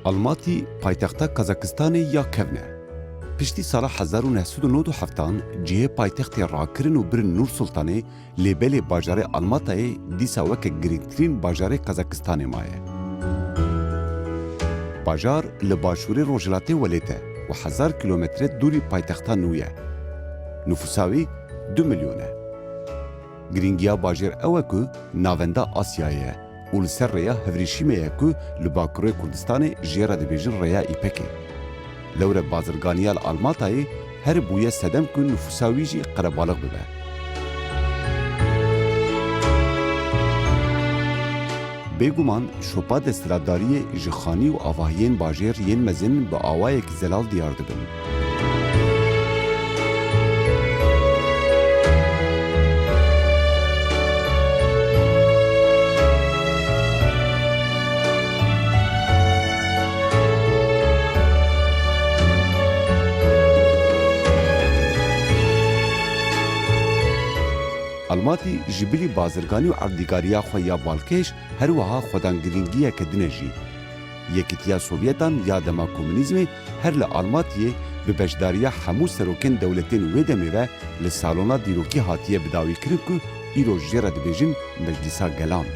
Almatî paytexta Kazakistanê ya kevne. Piştî sala 1997 cihê paytextê rakirin û birin Nur Sultanê lêbelê bajarê Almatayê dîsa weke girîngtirîn bajarê Kazakistanê maye. Bajar li başûrê Rojhilatê welêt e û 1000 kilometre dûrî paytexta nû ye. Nüfusa wî 2 milyon e. Girîngiya bajêr ew e ku navenda Asyayê ye û li ser rêya Hevrîşîmê ye ku li Bakurê Kurdistanê jê re dibêjin rêya îpekê. Lewre bazirganiya li Almatayê her bûye sedem ku nüfusa wî jî qerebalig bibe. Bêguman şopa desthilatdariyê ji xanî û avahiyên bajêr yên mezin bi awayekî zelal diyar dibin. Almatî ji bilî bazirganî û erdîgariya xwe ya balkêş her wiha xwedangirîngiyeke din e jî. Yekîtiya Sovyetan ya dema komünîzmê her li Almatiyê bi beşdariya hemû serokên dewletên wê demê ve li salona dîrokî hatiye bidawîkirin ku îro jê re dibêjin Meclîsa Gelan.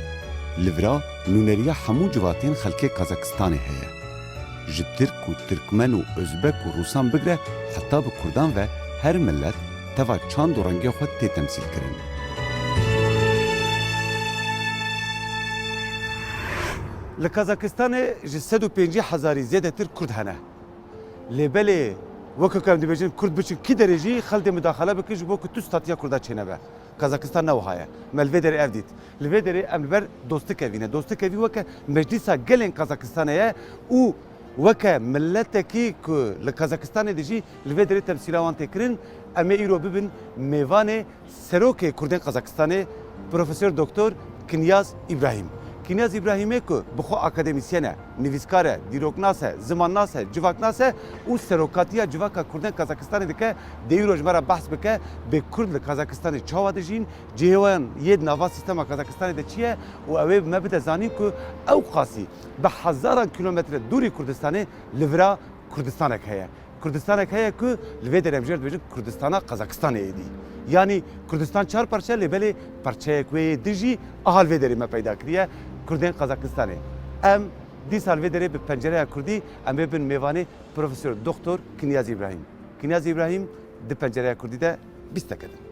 Li vira nûneriya hemû civatên xelkê Kazakistanê heye. Ji Tirk û Tirkmen û Özbek û Rûsan bigire heta bi Kurdan ve her millet teva çand û rengê xwe tê temsîl kirin. Li Kazakistanê ji 150,000 zêdetir Kurd hene. Lêbelê wekî ku em dibêjin Kurd biçin kî derê jî xelkê müdaxele bikin ji bo ku tu statiya Kurda çênebe. Kazakistan ne wiha ye. Me li vê derê ev dît. Li vê derê em li ber dostikevîne. Dostikevî weke Meclîsa gelên Kazakistanê ye û weke milletekî ku li Kazakistanê de jî li vê derê temsîla wan tê kirin, em ê îro bibin mêvanê serokê Kurdên Kazakistanê Profesör Doktor Kinyaz İbrahim. Kinyaz İbrahimê ku bi xwe akademisyen e, nivîskar e, dîroknas e, zimannas e, civaknas e û serokatiya civaka Kurdên Kazakistanê dike, dê îro ji me re behs bike bê Kurd li Kazakistanê çawa dijîn, cihê wan yê di nava sîstema Kazakistanê de çi ye û ew ê me bide zanîn ku ew qasî bi hezaran kilometre dûrî Kurdistanê li vira Kurdistanek heye. Kurdistanek heye ku li vê derê em jê re dibêjin Kurdistana Kazakistanê dî. Yani Kurdistan çar parça lêbelê parçeyek wê din jî ahal vê derê me peyda kiriye Kurdên Kazakistanê. Em dîsal vê derê bi pencereya Kurdî em ê bin mêvanê Profesör Doktor Kinyaz İbrahim. Kinyaz İbrahim di pencereya Kurdî de bîstek edin.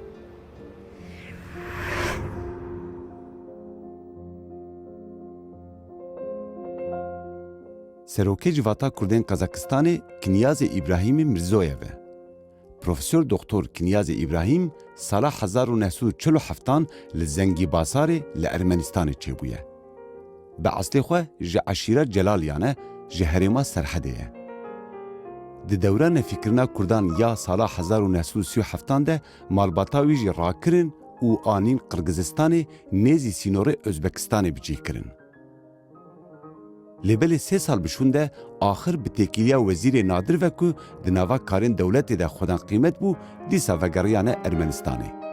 Serokê civata Kurdên Kazakistanê Kinyazê İbrahîmî Mirzoyev e. Profesör Doktor Kinyazê İbrahim sala 1947 li Zengîbasarê li Ermenistanê çêbûye. Bi eslê xwe ji eşîret Celaliyan e ji herêma Serhedê ye. Di dewra nefîkirina Kurdan ya sala 1937 de malbata wî jî rakirin û anîn Qirgizistanê nêzî sînorê Özbekistanê bicih kirin. Lêbelê 3 sal bişûn de axir bi têkiliya Wezîrê Nadir ve ku di nava karên dewletê de xwedan qîmet bû dîsa vegeriyane Ermenistanê.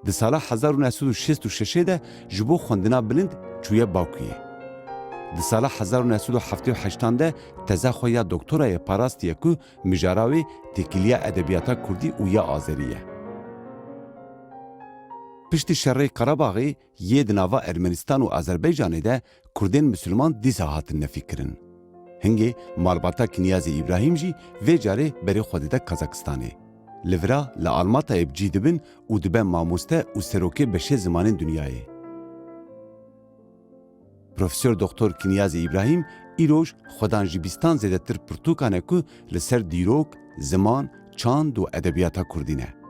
Di sala 1966 de ji bo xwendina bilind çûye Bakuyê. Di sala 1978 de teza xwe ya doktorayê parastiye ku mijara wê têkiliya edebiyata Kurdî û ya Azerî ye. Piştî şerrê Qarabağê yê di nava Ermenistan û Azerbaycanê de Kurdên Müslüman dîsa hatin nefîkirin. Hingê malbata Kinyazê İbrahim jî vê carê berê xwe dide Kazakistanê. Li vira li Almatayê bicî dibin û dibe mamoste û serokê beşê zimanên dunyayê. Profesör Doktor Kinyazê İbrahim îroj xwedan ji bîstan zêdetir pirtûkan e ku li ser dîrok, ziman, çand û edebiyata Kurdî ne.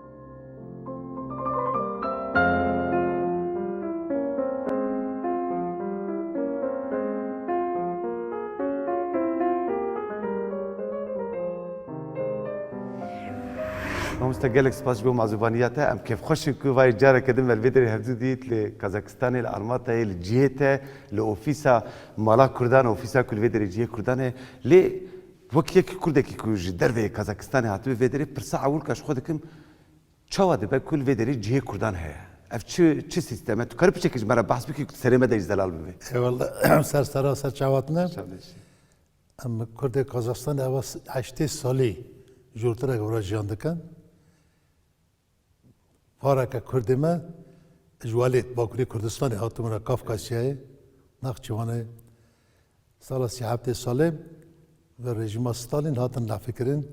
Mamoste gelek spas bo mazûbaniyata em kêfxweşin ku vay careke din vê derê hevdû dît li Kazakistanê li Almatayê li cihê te li ofîsa mala Kurdan ofîsa ku li vê derê cihê Kurdan e lê wek yekî Kurdekî ku ji dervê Kazakistanê hatibe vê derê pirsa ewil ka ji xwe dikim çawa dibe ku li vê derê cihê Kurdan heye. اف چه سیستمه تو کاری بچه که مرا بحث بکی سرمه در زلال ببی والله سر چاواتنا ام کرد قزاقستان اواز 8 سالی جورتره گورا جیان دکن پارا که کردمه جوالیت باکوری کردستان هاتمون کافکاسیای نخچوانه سال 37 ساله و رژیم استالین هاتن نفکرین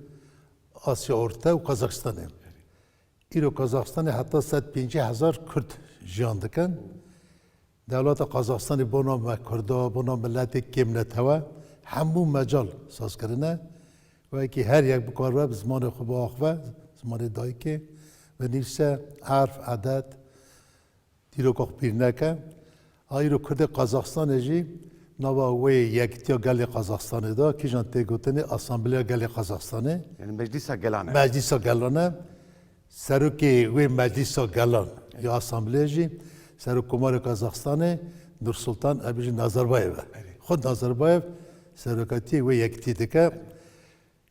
آسیا اورتا و قزاقستانه ایرو قزاقستان حتی 150,000 کرد جیان دکن دولت قزاقستان بنام کردا بنام ملت کمنت هوا همو مجال ساز کرده و که هر یک بکار و زمان خوب آخوه زمان دایی که و نیسته حرف عدد دیرو که پیر نکه ایرو کرد قزاقستان جی نوا وی یکتیا گل قزاقستان دا که جان تگوتنی اسامبلیا گل قزاقستانه یعنی مجلس گلانه مجلس گلانه سروکی وی مجلس گلان یا اسامبلیا جی سروک کمار قزاقستانه نورسلطان ابی نازاربایو خود نازاربایو سروکاتی وی یکتی دکه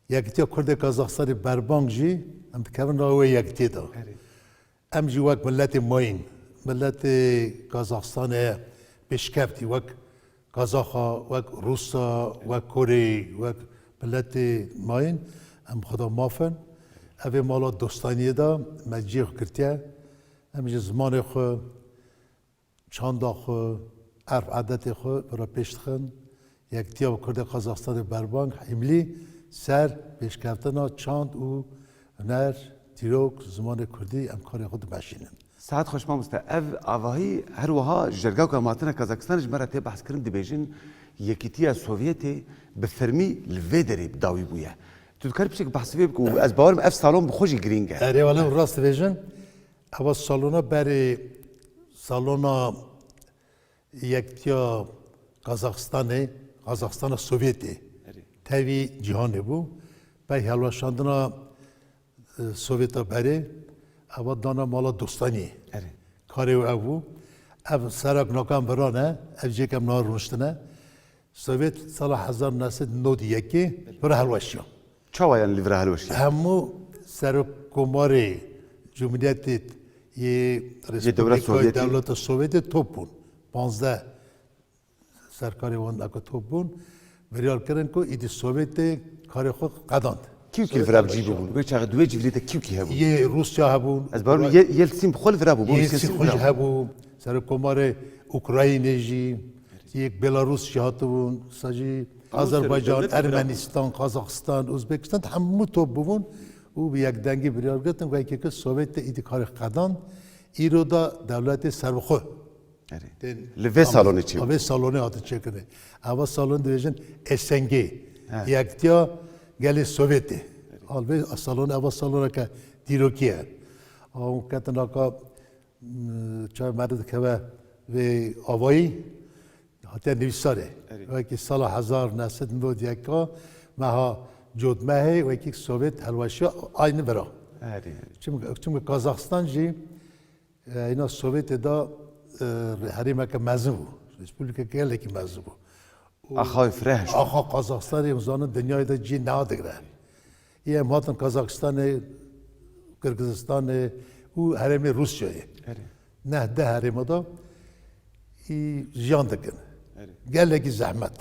یکتی کرد قزاقستان بربانگ جی ام تکرن وی یکتی دا ام جی وقت ملت ماین ملت قزاقستان بشکفتی وقت قزاقا وقت روسا وقت کره وقت ملت ماین ام خدا مافن اوه مالا دوستانی دا مجیخ کرتیه ام جی زمان خو چند خو عرف عادت خو برای پیشتخن یکتیا و کرد قزاقستان بربانگ حملی سر پیشکفتنا چند و هنر تیروک زمان کردی امکار خود بشینن ساعت خوش ما مسته اف آواهی هر وها جرگاو که ماتنا کازاکستان جمره تی بحث کردن دیبیجن یکیتیا سوویتی به فرمی لویدری داوی بویه تو کاری بشه که بحث بکو از باورم اف سالون بخوشی گرینگه اره ولی راست ویژن اول سالونا بری سالونا یکتیا قزاقستان سوویتی تاوی جهانی بو به هلوشاندنا سوویتا بری اول دانا مالا دوستانی کاری او او اف سرک ناکام برانه اف جیکم نار رشتنه سوویت سال 1991 برای هلوشیان چاوا یعنی لیور هلوشی همو سرک کماری جمهوریت دولت سوویتی توپ بون 15 سرکاری وان اکو توپ بون بریال کردن که ایدی سوویتی کاری خود قداند کیو کی لیور بجی بون به چه دوی جولیت کیو کی هبون یه روسیا هبون از باورم یلتسین بخول لیور بون یلتسین خوش هبون سرک کماری اوکراینی جی یک بلاروس جهات بون ساجی آذربایجان ارمنستان قزاقستان ازبکستان همو توپ بون او به یک دنگی بریال کردن که سوویت ایدی کاری قداند ایرو دا دولت سرخو لیور سالونی چی لیور سالونی آتی چه کنه اول سالون دیویژن اسنگی یکتیا گلی سوویتی البته سالون اول سالون که دیروکیه اون کتن آقا چه مرد که و آوایی حتی نویساره و که سال 1991 ماها جدمه و که سوویت هلوشی آین برا چون قزاقستان جی اینا سوویت دا حریمه که مزه بود رسپولیکه گله که مزه بود آخای فرهش آخا قزاقستان امزان دنیای دا جی نادگره یه ماتن قزاقستان کرگزستان او حریم روسیایه نه ده حریم دا ای جیان دکن گله که زحمت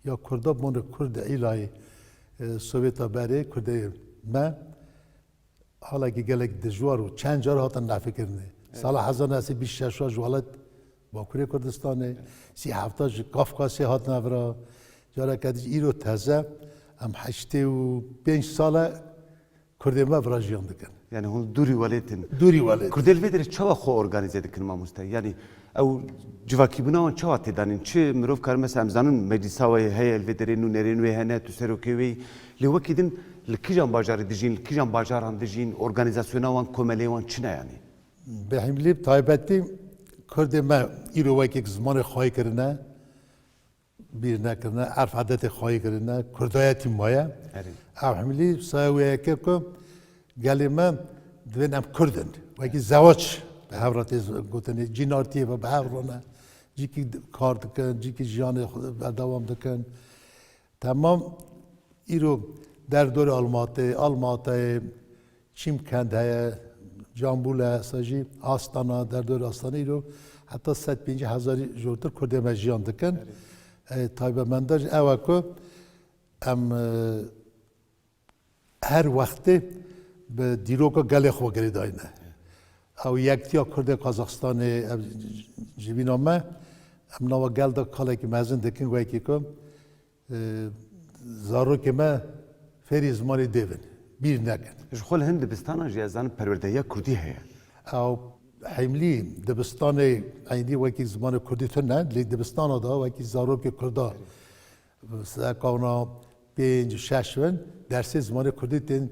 یا کرده بونه کرد ایلای سوویتا بری کرده ما حالا که گله که دجوار و چند جار هاتن نفی کرنه سال 1926 جوالت باکوری کردستانه 37 کافکاسی هات نورا جارا کدیج ایرو تازه ام 85 ساله کرده ما براجیان دکن یعنی هم دوری ولایتن دوری ولایت کردل ویدر چه خو ارگانیزه دکن ما مسته یعنی او جواکی بنا و چه وقتی دانین چه مروف کار مثلا امزانون مجلس های هیل ویدرین و نرین و هنه تو سروکیوی لیوکی دین لکیجان باجار دیجین لکیجان باجاران دیجین ارگانیزاسیونا وان کملی وان چنه یعنی به هملی تایبتی کرده ما ایرو وکی زمان خواهی کرنه بیر نکرنه عرف عادت خواهی کرنه کردایتی مایه او هملی سایویه که گلی من دوینم کردن وکی زواج به هفرات گوتنی جینارتی و به هفرانه جی که کار دکن جی که جیان دوام دکن تمام ایرو در دور آلماته چیم کنده Cambula, Sajî, Astana, Derdor Astana îro heta 150,000 joter Kurdê me jiyan dikin. Taybetmenda jî ew e ku em her wextê bi dîroka gelê xwe girê dayîne. Ew yektiya Kurdê Kazaxstanê ev jîvîna me em nava gel da kalekî mezin dikin wekî ku zarokê me ferî zimanê devin. Bir nekin. ji xwe li hin dibistana jî ez zanim perwerdehiya Kurdî heye. Ew hemlî dibistanê eynî wekî zimanê Kurdî tune lê dibistana da wekî zarokê Kurda sekavna 5-6 bin dersê zimanê Kurdî tên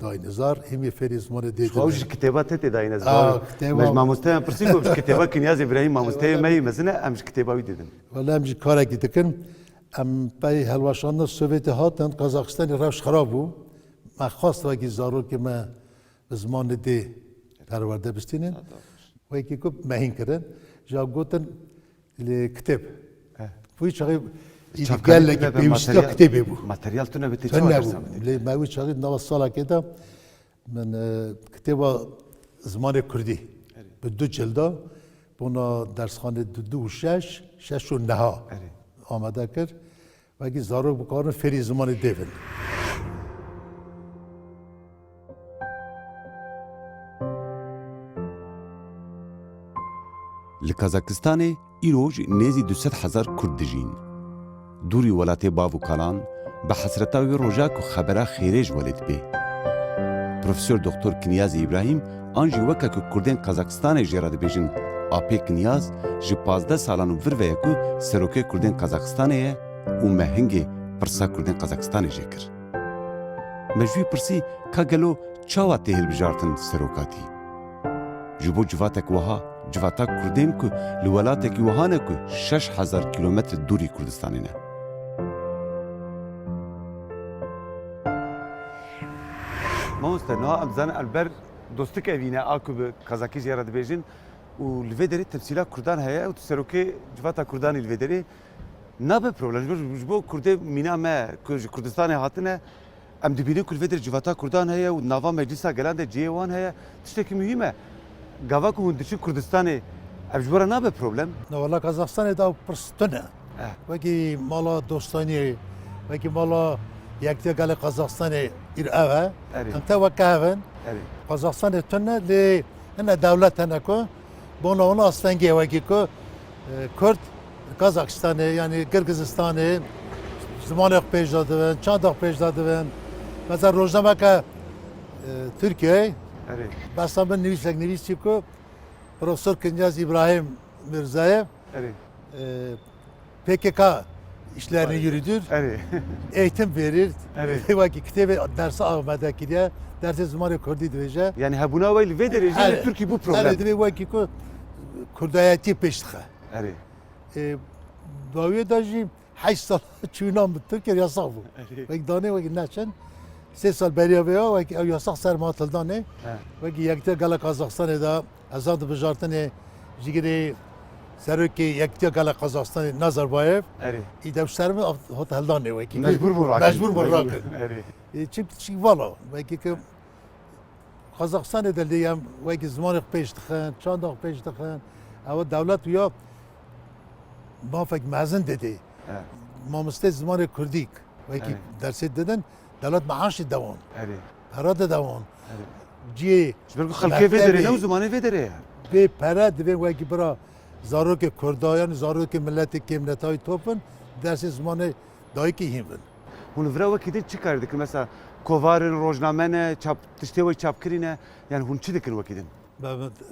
dayîne. Zar hemî ferî zimanê dê. Xwe ji kitêba te tê dayîne kitêba- me ji mamosteyan pirsî ku ji kitêba Kinyaz İbrahîm mamosteyê me yî mezin e em ji kitêba wî didin. Valla em jî karekî dikin. Em pey helweşandina Sovyetê hatin Kazaxistanê rewş xerab bû. Me xwast wekî zarokê me bi zimanê dê perwerde bistînin. Wekî ku mehîn kirin. Ji gotin lê kitêb. Wî çaxê gelekî pêwîstiya kitêbê bû. Materyal tune bi te Tune çawa bû. Lê me wî çaxê nava salekê de min kitêba zimanê Kurdî bi 2 cilda bûna dersxanê 2 û 6 û neha amade kir. Wekî zarok bikarin ferî zimanê devin. Li Kazakistanê îroj nêzî 200,000 Kurd dijîn. Dûrî welatê bav û kalan bi hesreta wê roja ku xebera xêrê ji welê dibe. Profesör Doktor Kinyaz İbrahîm an jî weke ku Kurdên Kazakistanê jê re dibêjin AP Kinyaz ji 15 salan û vir veye ku serokê Kurdên Kazakistanê ye û me hingê pirsa Kurdên Kazakistanê jê kir. Me ji wî pirsî ka gelo çawa tê hilbijartin serokatî? Ji bo civatek wiha civata Kurdên ku li welatekî wiha ne ku 6,000 kilometre dûrî Kurdistanê ne. Mamoste niha em zanin elber dostik evîne a ku bi Kazakî jê re dibêjin û li vê derê temsîla Kurdan heye û tu serokê civata Kurdanê li vê derê nabe problem ji bo Kurdê mîna me ku ji Kurdistanê hatine em dibînin ku li vê derê civata Kurdan heye û nava meclisa gelan de ciyê wan heye tiştekî mühîm e. Gava ku hûn diçin Kurdistanê ev ji we re nabe problem. Wala Kazaxstanê da pirs tune. Wekî mala dostaniyê, wekî mala yektiya gelê Kazaxstanê îr ev e. Em te weke hevin. Kazaxstanê tune lê hine dewlet hene ku bona ona astengê wekî ku Kurd Kazakistanê yani Kırgızistanê zimanek pêş da dibin, çandek pêş da dibin. Mesela rojnameke Türkiye Basta ben nivîsek ku Profesör Kinyaz İbrahim Mirzayev PKK işlerini yürütür. Eğitim verir. Vekî kitêbê dersi amade kiriye. Dersê zimanê Kurdî dibêje. Yani hebûna wê li vê derê jî li Tirkî bû problem. Evet, divê wekî ku Kurdayetî pêş dixe. Dawiyê da jî 8 sal çûnan bi Tirkiye yasak bû. Wekî danê wekî neçin. 3 sal beriya vê ya wekî ew yasak serma hildanê. Wekî yektiya gela Kazaxstanê da ezan dibijartinê ji girê serokê yektiya gela Kazaxstanê Nazarbayev îdew sermi hat hildanê wekî. Mecbûr bû rakin. Mecbûr bû rakin. Çünkü vala wekî ki Kazaxstanê de lê em wekî zimanê pêş dixin, çandek pêş dixin. Ew dewlet ya mafek mezin dedê. Mamostey zimanê Kurdî wekî dersê didin devlet meaşê dewan. Para de dewan. Ciyê Ji ber ku xelkê vê derê ne û zimanê vê derê ye. Vê pere divê wekî bira zarokê Kurda yani zarokê milletê kêmnetayî topin dersê zimanê dayîkî hîn bin. Hûn li vir wekî din çi kar dikin? Mesela kovarên rojname ne, tiştê wê çapkirî ne, yani hûn çi dikin wekî din?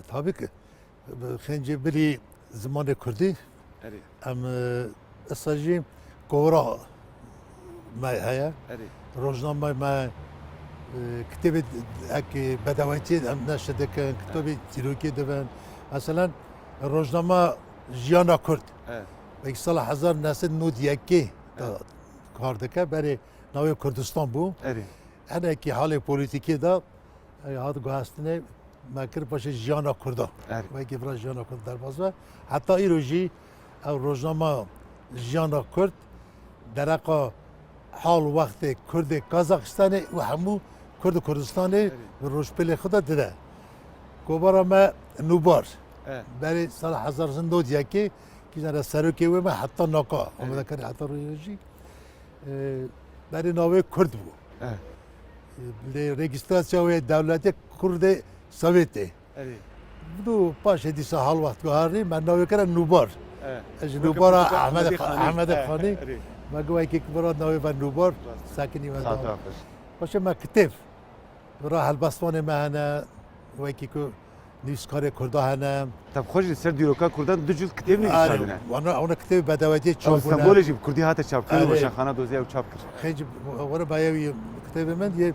Tabii ki xencê bilî zimanê Kurdî em esa jî kovra me heye. Rojname me kitêbê ekê bedewetiyê em neşe dikin, kitêbê çîrokê dibin. Mesela rojname jiyana Kurd. Wekî sala 1991 da kar dike berê navê Kurdistan bû. Hinekî halê polîtîkê da hat guhestinê me kir paşê jiyana Kurda. Wekî vira jiyana Kurd derbas ve heta îro jî ew rojname jiyana Kurd dereqa hal wextê Kurdê Kazaxistanê û hemû Kurd Kurdistanê rojpêlê xwe de dide. کوبارا ما نوبار اه برای سال 1901 که جنر سروکی و ما حتی ناکا آمده کنی حتی رویجی برای ناوی کرد بود اه رجیستراسیون دولتی کرد سویته اری بدو پاش دیسا حال وقت گوهری من ناوی کردم نوبار اه از نوبار احمد اه، خانی اری ما گویی که برای ناوی و نوبار ساکنی و دام خاطر باشه ما کتف برای هلبستان ما هنه گویی که نیسکار کرده هنه طب خوش سر دیروکا کردن دو جلد کتاب نویسادنه اونا کتف بدویتی او چاپونه سمبولش کردی هات چاپ کرد و آره. شخانه دوزی او چاپ کرد خیلی ورا بایوی کتاب من یه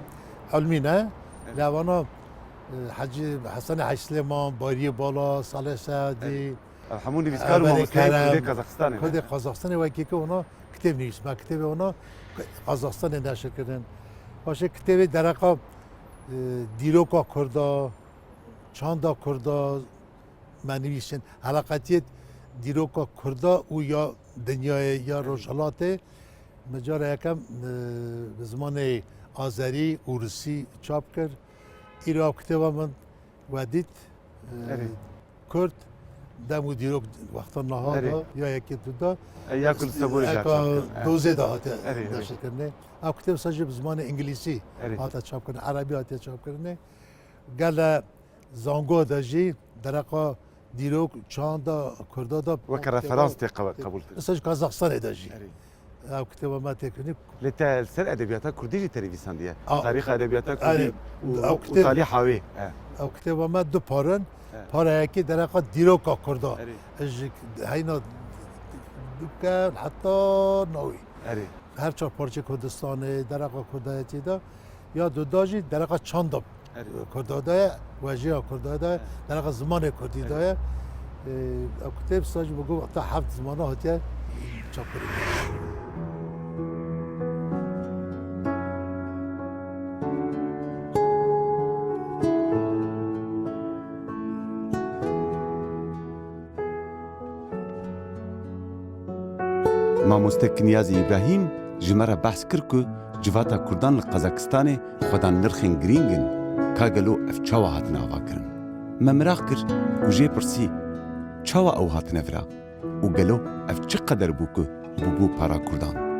علمینه لوانا حاجی حسن حسلیمان باری بالا صالح سعدی همون نویسکار و ماموسکار کردی کازاخستانه کد قزاقستان وکی که اونا کتاب نیست ما کتاب اونا قزاقستان نشر کردن باشه کتاب درقا دیروکا کردا چاندا کردا من نویسن علاقتیت دیروکا کردا او یا دنیای یا روشالاته مجاره یکم به زمان آذری و روسی چاپ کرد ایرا کتاب من ودید کرد دمو دیروک وقتا نهادا یا یکی دو دا یا کل سمبولش چاپ کرد دوزه دا هاته اری. نشر کرده او کتاب ساجه به زمان انگلیسی اری. هاته چاپ کرده عربی هاته چاپ کرده گل زانگو دا جی درقا دیروک چاندا کردا دا وك رفرانس تي قبول کرد ساج کازاخستان دا جی اری او کتاب ما تکنی لتا سر ادبیاتا کردی جی تلویزیون دیه آه. تاریخ ادبیاتا آره. کردی او و کتاب- تالی حاوی او کتاب ما دو پارن پاره یکی درقا دیروکا کردا اری هینا دوکه حتی نوی اری هر چهار پارچه کردستانه درقا کردایتی دا یا دو داجی درقا چاندم اری کردادای وجه کردادای درقا زمان کردی دای او کتاب ساجی بگو تا 7 زمانه هاتیه چاپ کردی ماموسته کنیازی ابراهیم جمره بحث کرد که جواتا کردان لقزاقستان خودان نرخین گرینگن کاغلو اف چاوا هاتن آوا کرن ممراق کر و جه پرسی چاوا او هاتن افرا و گلو اف چه قدر بو که بو پارا کردان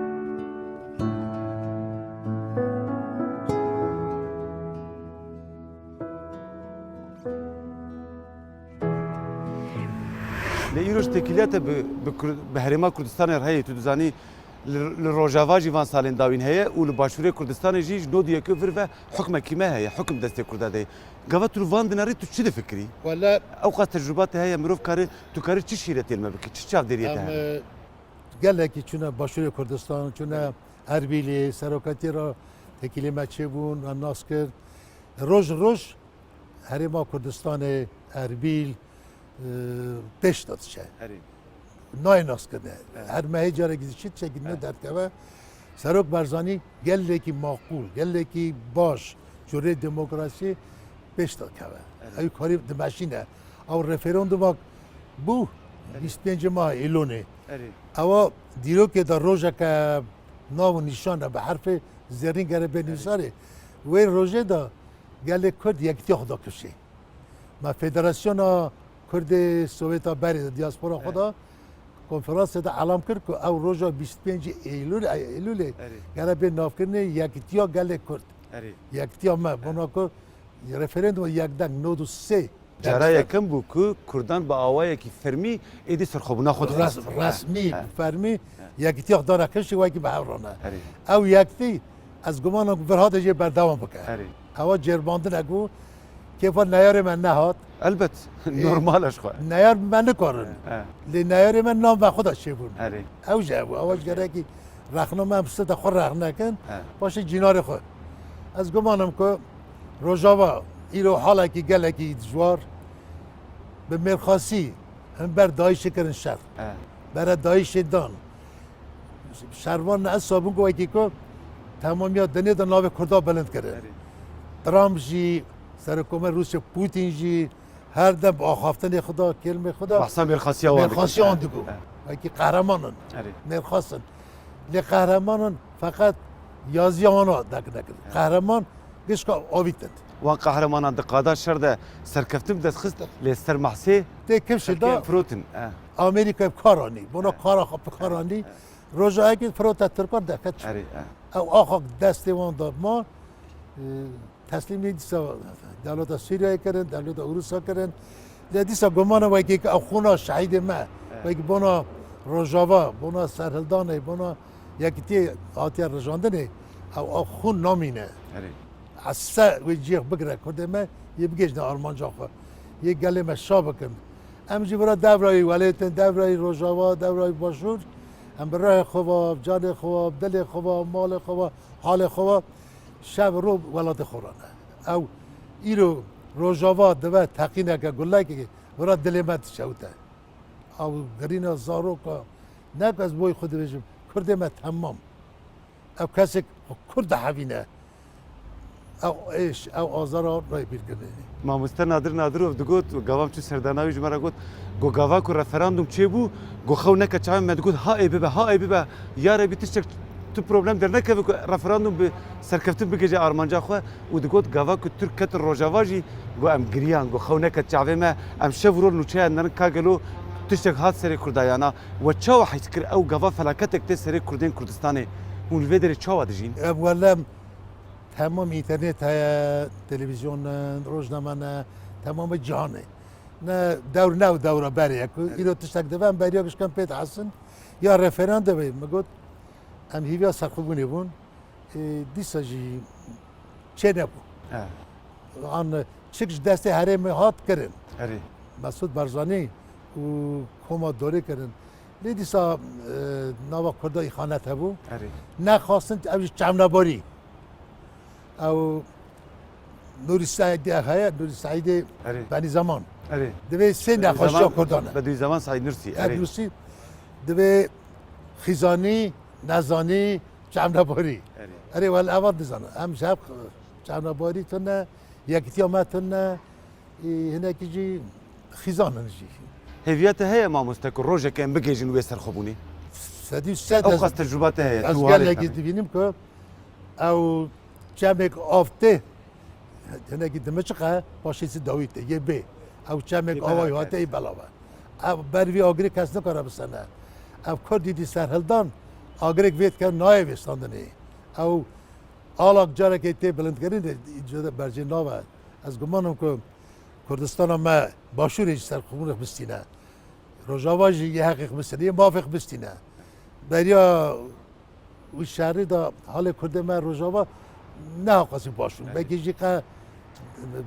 لإيروش تكيلات بهرما كردستان هي تدزاني للروجافا جيفان سالين داوين هي ولباشوري كردستان جيج نودي كفر حكم كيما هي حكم دستي كردا دي قافت روفان ديناري تو تشد فكري ولا اوقات تجربات هي مروف كاري تو كاري تشي شيرتي ما بك تشاف ديريتها ام گلکی چونه باشور کردستان چونه اربیلی سرکتی را تکیلی مچه بون و ناس کرد روز هرما کردستان اربیل پیش داد شه نای ناس کرده هر مهی جاره گیزی چید چه گیدنه درد که سرک برزانی گلکی معقول گلکی باش جوره دموکراسی پیش داد که اوی کاری دمشینه او رفراندوم بو 25 ماه ایلونه اوا دیرو که در روزه که نام و نشانه به حرف زرین گره بنویساره وی روزه دا گل کرد یکتی خدا کشه ما فدراسیون کرد سوویتا بری دیاسپورا خدا کنفرانس دا اعلام کرد که او روزه 25 ایلول گره به ناف کرنه یکتی ها گل کرد یکتی ها ما بنا که رفرندوم یک دنگ 93 جارا یکم بو که کردان با آوایی که فرمی ایدی سرخوبونا خود خواست رسمی فرمی یکتی ها داره کشی وای که به هورانه او یکتی از گمانم برهاد جه بردوام بکن او جرباندن اگو که فا نیار من نهاد البت نرمالش خواه نیار من نکارن لی نیار من نام و خودش چه بود او جه او گره که رخنا من بسته خور رخ نکن باشه جینار خود از گمانم که روژاوا ایرو حالا که گله که جوار به مرخاصی هم بر دایش کرن شر برای دایش دان شروان از صابون گوی که تمامیات دنیا در ناو کردا بلند کرده ترامپ جی سرکومه روسیه پوتین جی هر دم با آخافتن خدا کلمه خدا بحثا مرخاصی آن دگو که قهرمانن مرخاصن لی قهرمانن فقط یازی آنها دک قهرمان گشکا آویتند وان قهرمانان دقادا شرده سرکفتم دست خست لستر محسی تی کمشی شرکی دا فروتن آمریکا کارانی بنا کارا خب کارانی روزا اگه فروت ترکان دکت اری او آخا دستی وان داد ما تسلیم نیست دولت سوریه کردن دولت روسا کردن دیسا گمان وای که خونا شهید ما وای که بنا روزاوا بنا سرهلدانه بنا یکی آتیار رجاندنه او خون نامینه اری عسى ويجيخ بقرا كنت ما يبقيشنا ارمان جاخا يقال ما شابكم ام جبرا دبراي وليتن دبراي روجاوا دبراي باشور ام برای خواب جان خواب دل خواب مال خواب حال خواب شب رو ولات خورانه او ایرو روجاوا دو تقینه که گله که برای دل مت شوته او گرینا زارو که نک از بوی خود بجم کرده ما تمام او کسی کرد حوینه او ايش او ازارا راي بيرگني ما مستر نادر و دگوت گاوام چو سرداناوی جمره گوت گو گاوا کو رفراندوم چه بو گو خو نک چایم مد گوت ها ای ببه یاره بیتشک تو پروبلم در نکه رفراندوم به سرکفتن بگه آرمانجا خو و دگوت گاوا کو ترکت روجاواجی گو ام گریان گو خو نک چاومه ام شورو نوچه نن کاگلو تشتك هات سري كردايانا وتشاو حيسكر او غافا فلاكتك تي سري كردين كردستاني هون الفيدري تشاو دجين اولا تمام اینترنت های تلویزیون روزنامه تمام جهانه نه دور بریه که اینو تشتک دوام بریا بشکن پیت حسن یا رفراندوم میگفت ام هیویا سرخوبونی بون دیسا جی چه نبود آن چکش دست حرم هات کردن مسعود برزانی و کما دوره کردن لیدیسا نوا کردای خانت هبو نخواستن اوش جمنباری او نوری سعید هیا نوری سعید بنی زمان دوی سه نقاشی کردانه بدوی زمان سعید نورسی نورسی دوی خیزانی نزانی جمنباری اره ولی اول نزانه هم شب جمنباری تونه یکیتی آمدتونه هنه که جی خیزانه نجی هویت هیا ما مستقر روزه که ام بگیجین وی سرخوبونی سدی سد او خاص تجربات هیا از گل اگه بینیم که او جمعک آفته هنه که دمشقه باشیسی داویته یه بی او جمعک آوای هاته ای بلاوه او بروی آگری کس نکاره بسنه او کردی دی سرهلدان آگریک وید که نای وستاندنه او آلاک جاره که تی بلند کرین ایجاده برجه ناوه از گمانم که کردستان ما باشوری سرخونه بستینه روزاواجی یه حقیق بستینه یه موافق بستینه بریا و شهری دا حال کرده ما روزاوا نه قصی باشون بگیجی که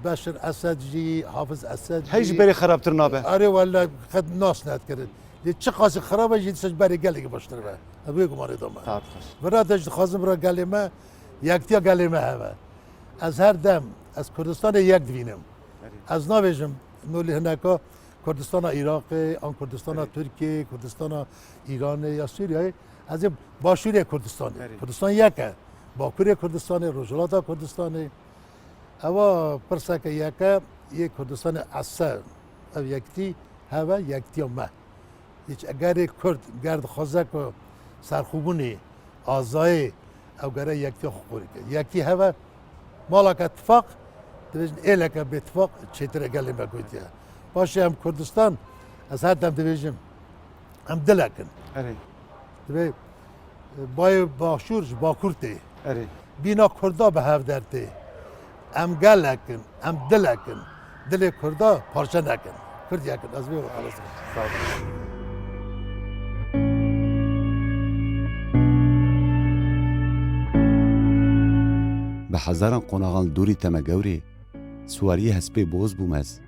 بشر اسد جی حافظ اسد هیچ بری خرابتر نابه آره والا خد ناس نت کرد یه چه قاسی خرابه جی سج بری گلی که باشتر به ابوی گماری دوما برادش خازم را گلی ما یکتیا گلی ما هوا از هر دم از کردستان یک دوینم از ناویجم نولی هنکا کردستان عراق آن کردستان ترکیه کردستان ایران یا سوریه از باشوری کردستان یکه باکوری کردستان روزولاتا کردستان اوا پرسک یکه یک کردستان اصل او یکتی هوا یکتی ما هیچ اگر کرد گرد خوزه که سرخوبونی آزای او گره یکتی خوری که یکتی هوا مالک اتفاق دویژن ایلکه به اتفاق چطور گلی مگویدیه باشه هم کردستان از هر دم دویژم هم دلکن دوی بای باشورج باکورتی بینا کردا به هف درتی هم گلکن هم دلکن دل کردا پارچه نکن کرد یکن از بیو خلاص به هزاران قناغان دوری تمگوری سواری هسپی بوز بوم از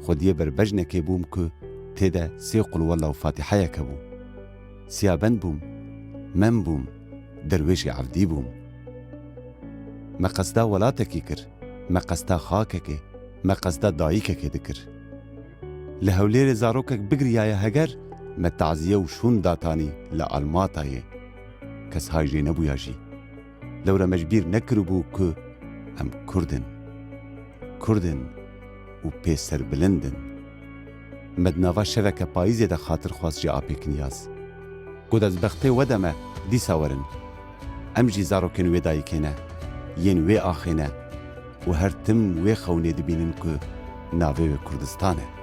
خودیه بر بجنکی بوم که تیده سی قل والله و فاتحه کبوم سیابند بوم من بوم درویش عفدی بوم ما قصدا ولاتکی کر ما قصدا خاککی ما قصدا داییککی دکر لهولیر زاروکک بگریای هگر ما تعزیه و شون داتانی لالماتایه کس هایجی نبویا جی لورا مجبیر نکرو بو که ام کردن و پیسر بلندن مدناوا شوکه پاییزی دا خاطر خواست جی آپیک نیاز گود از بخته ودمه دی ساورن ام جی زاروکن وی دایی کنه ین وی آخینه û her tim wê xewnê dibînin ku navê wê Kurdistanê.